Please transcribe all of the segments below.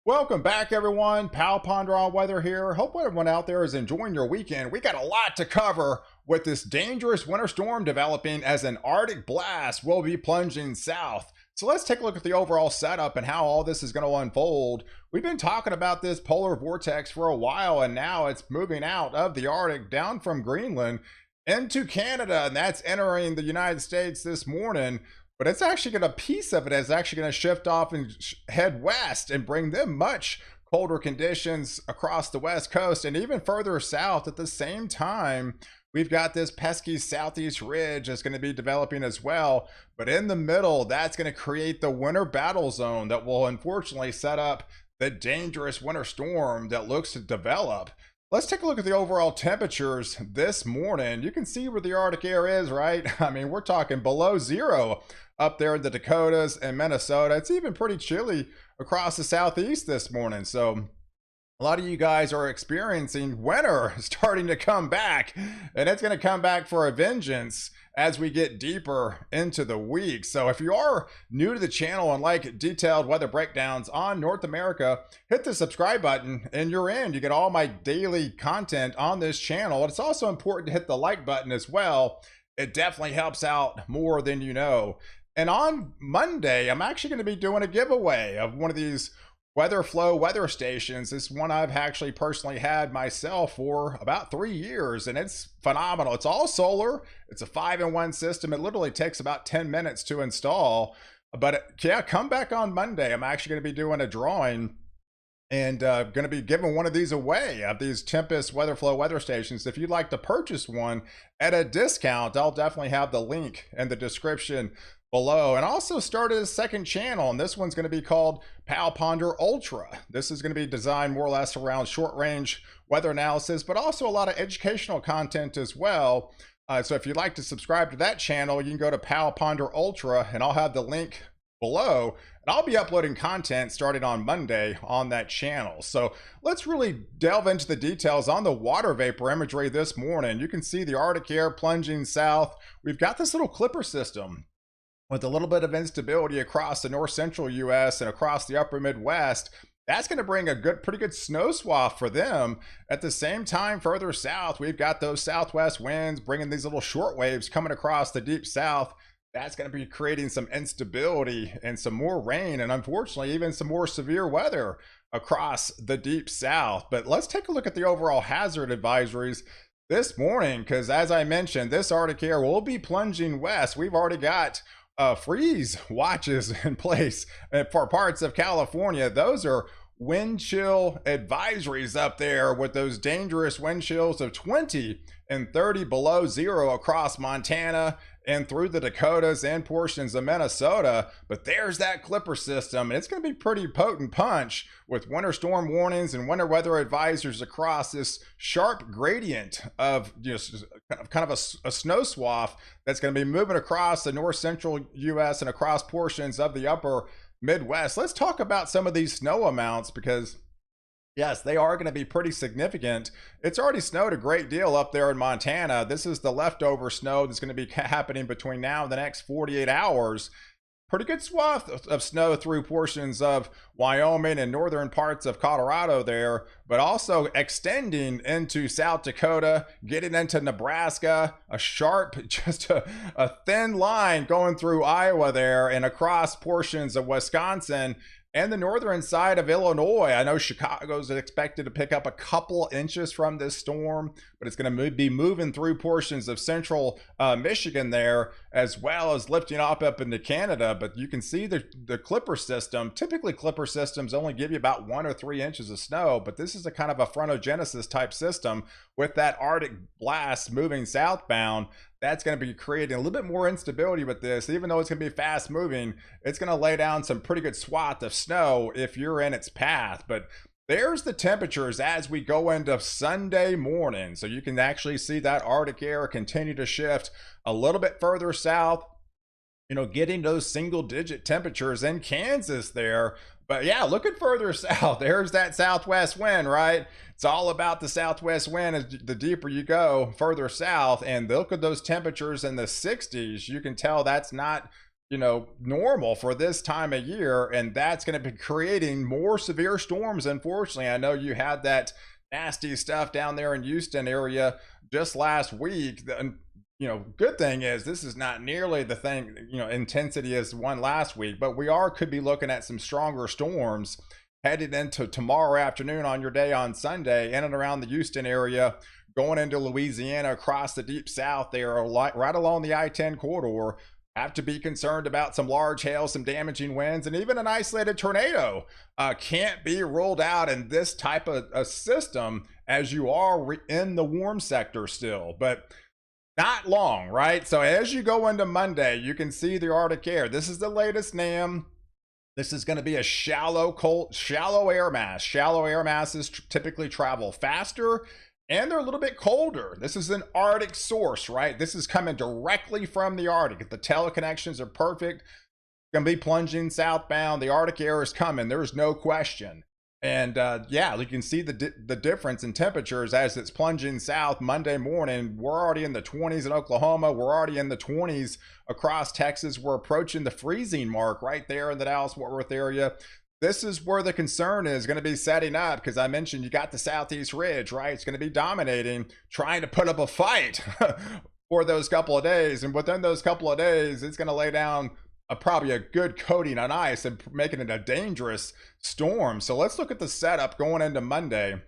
Welcome back, everyone. POW Ponder Weather here. Hope everyone out there is enjoying your weekend. We got a lot to cover with this dangerous winter storm developing as an Arctic blast will be plunging south. So let's take a look at the overall setup and how all this is going to unfold. We've been talking about this polar vortex for a while, and now it's moving out of the Arctic down from Greenland into Canada, and that's entering the United States this morning. But it's actually going to, a piece of it is actually going to shift off and head west and bring them much colder conditions across the west coast and even further south. At the same time, we've got this pesky southeast ridge that's going to be developing as well. But in the middle, that's going to create the winter battle zone that will unfortunately set up the dangerous winter storm that looks to develop. Let's take a look at the overall temperatures this morning. You can see where the Arctic air is, right? I mean, we're talking below zero up there in the Dakotas and Minnesota. It's even pretty chilly across the southeast this morning. So a lot of you guys are experiencing winter starting to come back, and it's going to come back for a vengeance as we get deeper into the week. So if you are new to the channel and like detailed weather breakdowns on North America, hit the subscribe button and you're in. You get all my daily content on this channel. It's also important to hit the like button as well. It definitely helps out more than you know. And on Monday, I'm actually going to be doing a giveaway of one of these Weatherflow weather stations. This one I've actually personally had myself for about 3 years, and it's phenomenal. It's all solar. It's a 5-in-1 system. It literally takes about 10 minutes to install. But yeah, come back on Monday. I'm actually going to be doing a drawing and going to be giving one of these away, of these Tempest Weatherflow weather stations. If you'd like to purchase one at a discount, I'll definitely have the link in the description below. And also started a second channel, and this one's going to be called POW Ponder Ultra. This is going to be designed more or less around short range weather analysis, but also a lot of educational content as well. So if you'd like to subscribe to that channel, you can go to POW Ponder Ultra, and I'll have the link below, and I'll be uploading content starting on Monday on that channel. So let's really delve into the details on the water vapor imagery this morning. You can see the Arctic air plunging south. We've got this little clipper system with a little bit of instability across the north central US and across the upper Midwest. That's going to bring a pretty good snow swath for them. At the same time, further south, we've got those southwest winds bringing these little short waves coming across the deep south. That's going to be creating some instability and some more rain, and unfortunately even some more severe weather across the deep south. But let's take a look at the overall hazard advisories this morning, because as I mentioned, this Arctic air will be plunging west. We've already got freeze watches in place for parts of California. Those are wind chill advisories up there, with those dangerous wind chills of 20 and 30 below zero across Montana and through the Dakotas and portions of Minnesota. But there's that clipper system, and it's going to be pretty potent punch with winter storm warnings and winter weather advisories across this sharp gradient of just kind of a snow swath that's going to be moving across the north central US and across portions of the upper Midwest. Let's talk about some of these snow amounts, because yes, they are going to be pretty significant. It's already snowed a great deal up there in Montana. This is the leftover snow that's going to be happening between now and the next 48 hours. Pretty good swath of snow through portions of Wyoming and northern parts of Colorado there, but also extending into South Dakota, getting into Nebraska, a sharp, just a thin line going through Iowa there, and across portions of Wisconsin and the northern side of Illinois. I know Chicago's expected to pick up a couple inches from this storm, but it's going to be moving through portions of central Michigan there, as well as lifting up into Canada. But you can see the clipper system. Typically, clipper systems only give you about 1 or 3 inches of snow, but this is a kind of a frontogenesis type system with that Arctic blast moving southbound. That's going to be creating a little bit more instability with this. Even though it's going to be fast moving, it's going to lay down some pretty good swath of snow if you're in its path. But there's the temperatures as we go into Sunday morning. So you can actually see that Arctic air continue to shift a little bit further south, getting those single digit temperatures in Kansas there. But yeah, looking further south, there's that southwest wind, right? It's all about the southwest wind as the deeper you go further south. And look at those temperatures in the 60s. You can tell that's not normal for this time of year, and that's going to be creating more severe storms. Unfortunately, I know you had that nasty stuff down there in Houston area just last week. Good thing is this is not nearly the thing, intensity as one last week, but could be looking at some stronger storms headed into tomorrow afternoon on your day on Sunday in and around the Houston area, going into Louisiana, across the deep south there, right along the I-10 corridor. Have to be concerned about some large hail, some damaging winds, and even an isolated tornado can't be ruled out in this type of a system, as you are in the warm sector still, but not long, right? So as you go into Monday, you can see the Arctic air. This is the latest NAM. This is going to be a shallow air mass. Shallow air masses typically travel faster, and they're a little bit colder. This is an Arctic source, right? This is coming directly from the Arctic. If the teleconnections are perfect, going to be plunging southbound. The Arctic air is coming. There's no question. And yeah, you can see the difference in temperatures as it's plunging south Monday morning. We're already in the 20s in Oklahoma. We're already in the 20s across Texas. We're approaching the freezing mark right there in the Dallas-Fort Worth area. This is where the concern is going to be setting up, because I mentioned you got the Southeast Ridge, right? It's going to be dominating, trying to put up a fight for those couple of days. And within those couple of days, it's going to lay down probably a good coating on ice and making it a dangerous storm. So let's look at the setup going into Monday.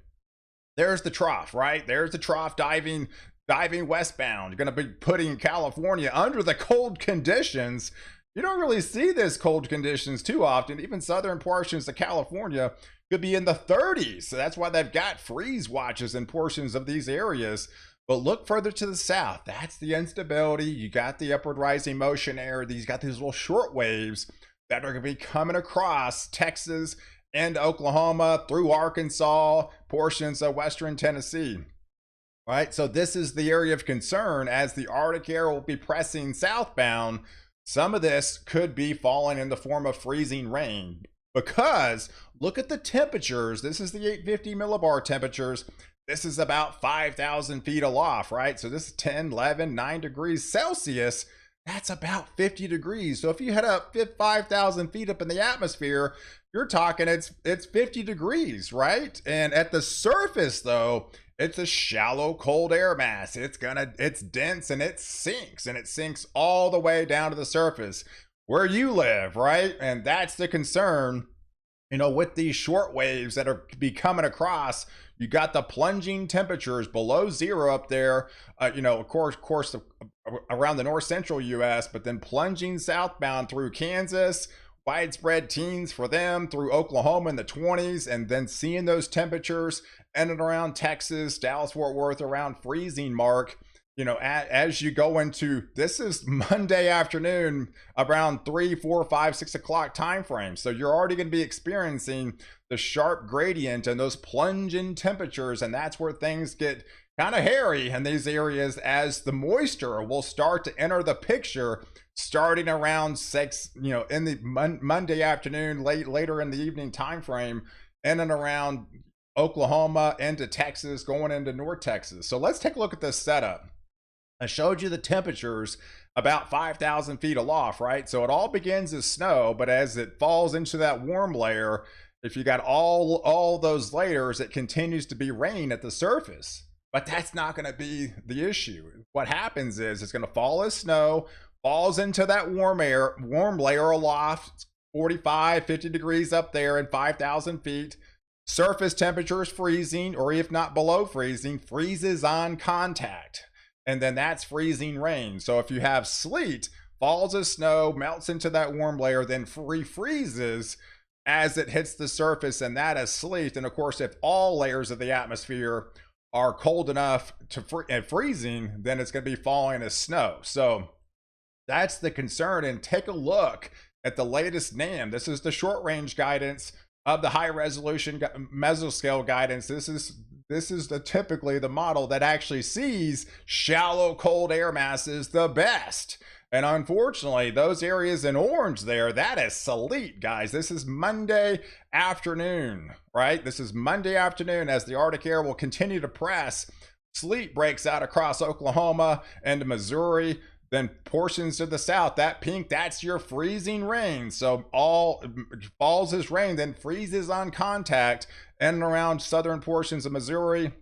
There's the trough, right? There's the trough diving westbound. You're going to be putting California under the cold conditions. You don't really see this cold conditions too often. Even southern portions of California could be in the 30s. So that's why they've got freeze watches in portions of these areas. But look further to the south. That's the instability. You got the upward rising motion air. You got these little short waves that are going to be coming across Texas and Oklahoma, through Arkansas, portions of western Tennessee. Right? So this is the area of concern as the Arctic air will be pressing southbound. Some of this could be falling in the form of freezing rain, because look at the temperatures. This is the 850 millibar temperatures. This is about 5,000 feet aloft, right? So this is 10, 11, 9 degrees Celsius. That's about 50 degrees. So if you head up 5,000 feet up in the atmosphere, you're talking it's 50 degrees, right? And at the surface, though, it's a shallow cold air mass. It's dense and it sinks all the way down to the surface where you live, right? And that's the concern, with these short waves that are coming across. You got the plunging temperatures below zero up there, of course, around the north central US, but then plunging southbound through Kansas, widespread teens for them, through Oklahoma in the 20s, and then seeing those temperatures in and around Texas, Dallas-Fort Worth around freezing mark. As you go into, this is Monday afternoon around 3, 4, 5, 6 o'clock time frame. So you're already going to be experiencing the sharp gradient and those plunging temperatures. And that's where things get kind of hairy in these areas, as the moisture will start to enter the picture starting around 6, in the Monday afternoon, later in the evening time frame, in and around Oklahoma into Texas, going into North Texas. So let's take a look at this setup. I showed you the temperatures about 5,000 feet aloft, right? So it all begins as snow, but as it falls into that warm layer, if you got all those layers, it continues to be rain at the surface. But that's not going to be the issue. What happens is it's going to fall as snow, falls into that warm layer aloft, 45, 50 degrees up there and 5,000 feet. Surface temperature is freezing, or if not below freezing, freezes on contact. And then that's freezing rain. So if you have sleet, falls as snow, melts into that warm layer, then refreezes as it hits the surface, and that is sleet. And of course, if all layers of the atmosphere are cold enough to freezing, then it's going to be falling as snow. So that's the concern. And take a look at the latest NAM. This is the short range guidance of the high resolution mesoscale guidance. This is typically the model that actually sees shallow cold air masses the best. And unfortunately, those areas in orange there, that is sleet, guys. This is Monday afternoon, right? This is Monday afternoon as the Arctic air will continue to press. Sleet breaks out across Oklahoma and Missouri. Then portions to the south, that pink, that's your freezing rain. So all falls as rain, then freezes on contact in and around southern portions of Missouri,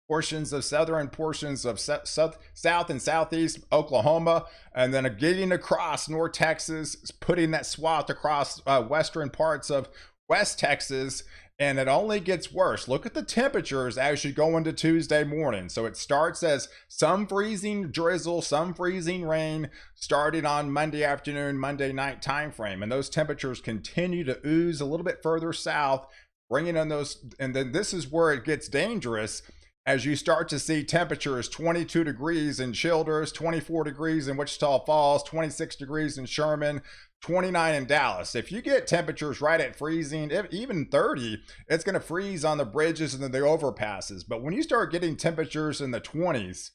portions of southern portions of south and southeast Oklahoma, and then getting across North Texas, putting that swath across western parts of West Texas. And it only gets worse. Look at the temperatures as you go into Tuesday morning. So it starts as some freezing drizzle, some freezing rain starting on Monday afternoon, Monday night time frame. And those temperatures continue to ooze a little bit further south, bringing in those. And then this is where it gets dangerous as you start to see temperatures 22 degrees in Childers, 24 degrees in Wichita Falls, 26 degrees in Sherman, 29 in Dallas. If you get temperatures right at freezing, even 30, it's going to freeze on the bridges and then the overpasses. But when you start getting temperatures in the 20s,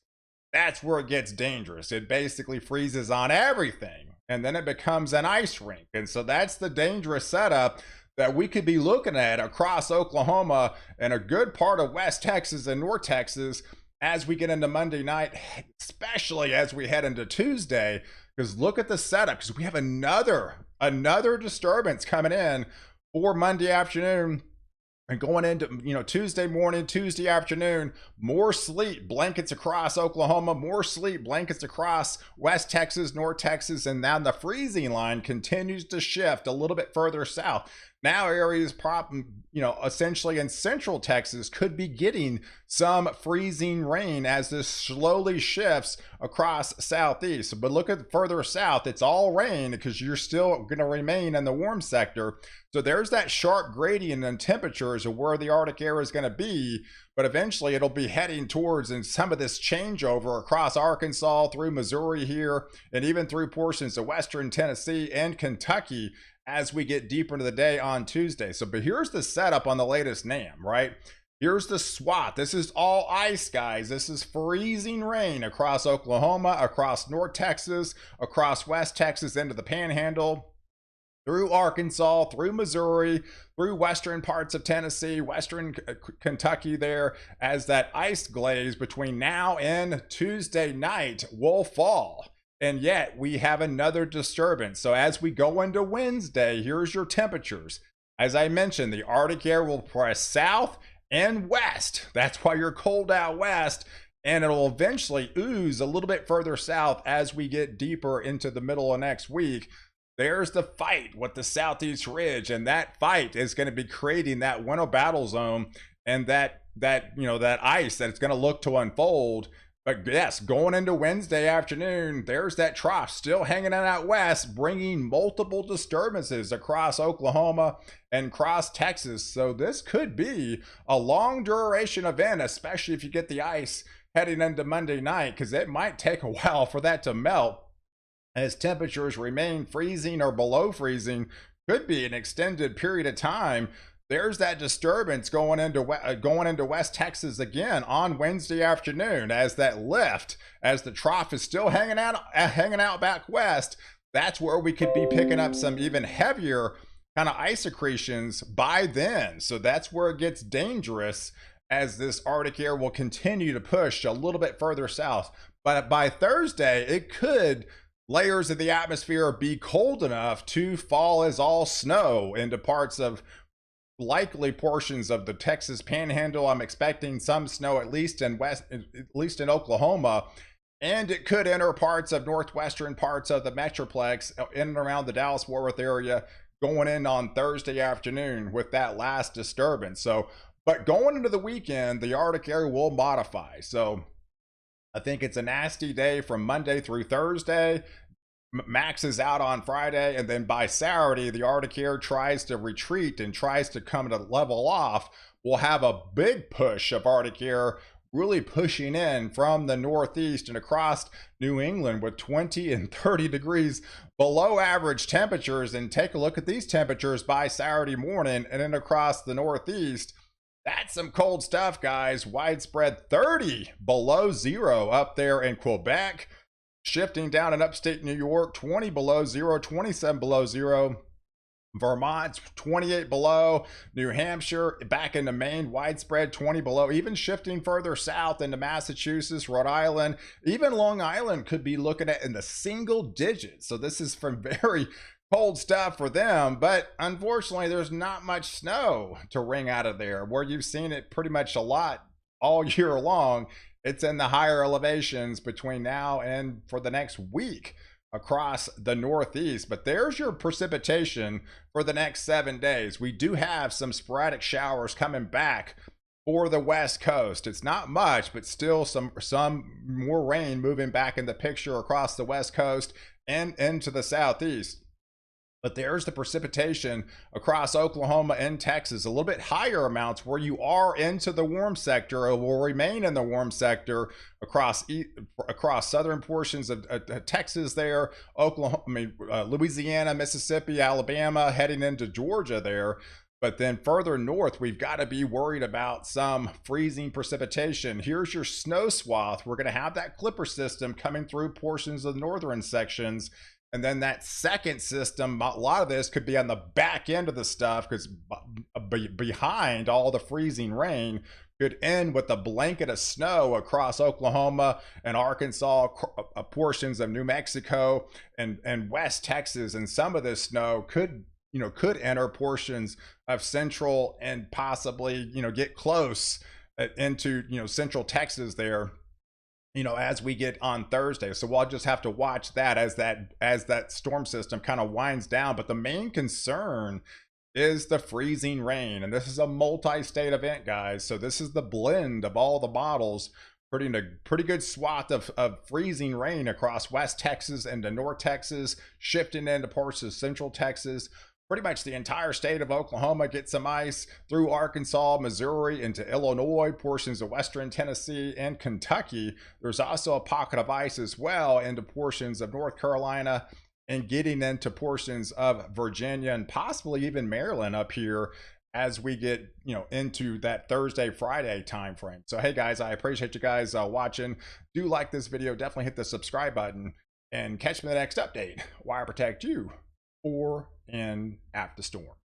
that's where it gets dangerous. It basically freezes on everything, and then it becomes an ice rink. And so that's the dangerous setup that we could be looking at across Oklahoma and a good part of West Texas and North Texas as we get into Monday night, especially as we head into Tuesday. Because look at the setup, because we have another disturbance coming in for Monday afternoon and going into Tuesday morning, Tuesday afternoon. More sleet blankets across Oklahoma, more sleet blankets across West Texas, North Texas, and now the freezing line continues to shift a little bit further south. Now areas essentially in central Texas could be getting some freezing rain as this slowly shifts across southeast. But look at further south, it's all rain because you're still going to remain in the warm sector. So there's that sharp gradient in temperatures of where the Arctic air is going to be, but eventually it'll be heading towards and some of this changeover across Arkansas, through Missouri here, and even through portions of western Tennessee and Kentucky as we get deeper into the day on Tuesday. So, but here's the setup on the latest NAM, right? Here's the swath. This is all ice, guys. This is freezing rain across Oklahoma, across North Texas, across West Texas into the Panhandle, through Arkansas, through Missouri, through western parts of Tennessee, western Kentucky there, as that ice glaze between now and Tuesday night will fall. And yet we have another disturbance. So as we go into Wednesday, here's your temperatures. As I mentioned, the Arctic air will press south and west. That's why you're cold out west. And it'll eventually ooze a little bit further south as we get deeper into the middle of next week. There's the fight with the Southeast Ridge, and that fight is going to be creating that winter battle zone and that ice that it's going to look to unfold. But yes, going into Wednesday afternoon, there's that trough still hanging out west, bringing multiple disturbances across Oklahoma and across Texas. So this could be a long duration event, especially if you get the ice heading into Monday night, because it might take a while for that to melt as temperatures remain freezing or below freezing. Could be an extended period of time. There's that disturbance going into West Texas again on Wednesday afternoon as that lift, as the trough is still hanging out back west. That's where we could be picking up some even heavier kind of ice accretions by then. So that's where it gets dangerous as this Arctic air will continue to push a little bit further south. But by Thursday, it could layers of the atmosphere be cold enough to fall as all snow into parts of likely portions of the Texas Panhandle. I'm expecting some snow at least in Oklahoma, and it could enter parts of northwestern parts of the Metroplex in and around the Dallas-Fort Worth area going in on Thursday afternoon with that last disturbance. So, but going into the weekend, the Arctic air will modify. So I think it's a nasty day from Monday through Thursday. Max is out on Friday, and then by Saturday, the Arctic air tries to retreat and tries to come to level off. We'll have a big push of Arctic air really pushing in from the northeast and across New England with 20 and 30 degrees below average temperatures. And take a look at these temperatures by Saturday morning and then across the northeast. That's some cold stuff, guys. Widespread 30 below zero up there in Quebec. Shifting down in upstate New York, 20 below zero, 27 below zero. Vermont's 28 below, New Hampshire back into Maine, widespread 20 below, even shifting further south into Massachusetts, Rhode Island, even Long Island could be looking at in the single digits. So this is from very cold stuff for them, but unfortunately there's not much snow to wring out of there. Where you've seen it pretty much a lot all year long, it's in the higher elevations between now and for the next week across the Northeast. But there's your precipitation for the next 7 days. We do have some sporadic showers coming back for the West Coast. It's not much, but still some more rain moving back in the picture across the West Coast and into the Southeast. But there's the precipitation across Oklahoma and Texas, a little bit higher amounts where you are into the warm sector, or will remain in the warm sector across southern portions of Texas there, Oklahoma, Louisiana, Mississippi, Alabama, heading into Georgia there. But then further north, we've got to be worried about some freezing precipitation. Here's your snow swath. We're going to have that clipper system coming through portions of the northern sections. And then that second system, a lot of this could be on the back end of the stuff, because behind all the freezing rain could end with a blanket of snow across Oklahoma and Arkansas, portions of New Mexico and West Texas. And some of this snow could enter portions of central and possibly, get close into, central Texas there, as we get on Thursday. So we'll just have to watch that as that storm system kind of winds down. But the main concern is the freezing rain. And this is a multi-state event, guys. So this is the blend of all the models, putting a pretty good swath of freezing rain across West Texas into North Texas, shifting into parts of Central Texas. Pretty much the entire state of Oklahoma gets some ice through Arkansas, Missouri, into Illinois, portions of Western Tennessee, and Kentucky. There's also a pocket of ice as well into portions of North Carolina and getting into portions of Virginia and possibly even Maryland up here as we get, into that Thursday, Friday time frame. So, hey guys, I appreciate you guys watching. Do like this video. Definitely hit the subscribe button and catch me in the next update. Wire protect you for and after storm.